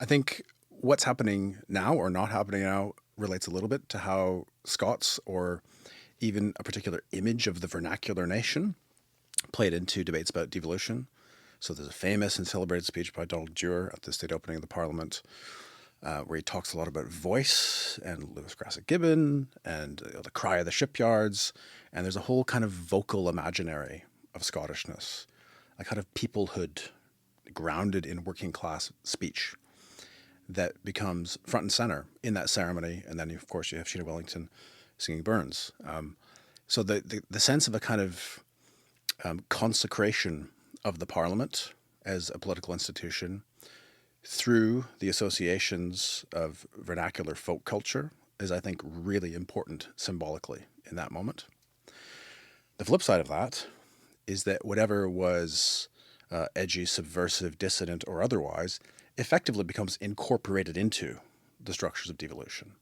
I think what's happening now or not happening now relates a little bit to how Scots or even a particular image of the vernacular nation played into debates about devolution. So there's a famous and celebrated speech by Donald Dewar at the state opening of the Parliament, where he talks a lot about voice and Lewis Grassic Gibbon and the cry of the shipyards. And there's a whole kind of vocal imaginary of Scottishness, a kind of peoplehood grounded in working class speech that becomes front and center in that ceremony. And then, of course, you have Sheena Wellington singing Burns. So the sense of a kind of consecration of the Parliament as a political institution through the associations of vernacular folk culture is, I think, really important symbolically in that moment. The flip side of that is that whatever was edgy, subversive, dissident, or otherwise effectively becomes incorporated into the structures of devolution.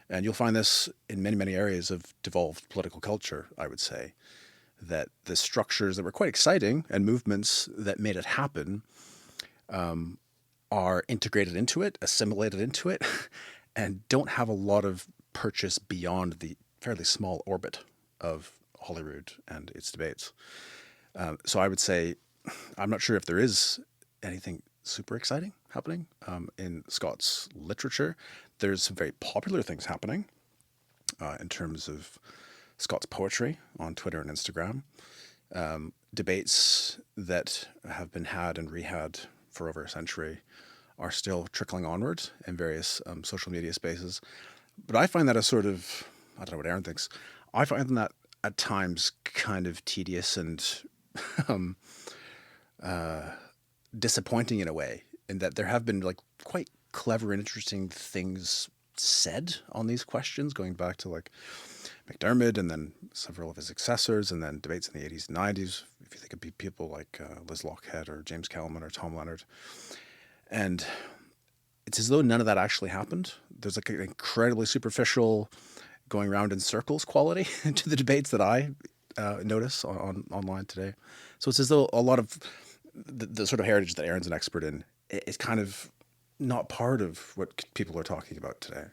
And you'll find this in many, many areas of devolved political culture, I would say, that the structures that were quite exciting and movements that made it happen are integrated into it, assimilated into it, and don't have a lot of purchase beyond the fairly small orbit of Holyrood and its debates. So I would say I'm not sure if there is anything super exciting happening in Scots literature. There's some very popular things happening in terms of Scots poetry on Twitter and Instagram. Debates that have been had and rehad for over a century are still trickling onward in various social media spaces. But I find that a sort of, I don't know what Aaron thinks, I find that at times kind of tedious and disappointing in a way, in that there have been like quite clever and interesting things said on these questions, going back to like McDermott and then several of his successors, and then debates in the 80s and 90s. If you think of people like Liz Lochhead or James Kelman or Tom Leonard. And it's as though none of that actually happened. There's like an incredibly superficial, going around in circles quality to the debates that I notice online today. So it's as though a lot of the sort of heritage that Aaron's an expert in is kind of not part of what people are talking about today.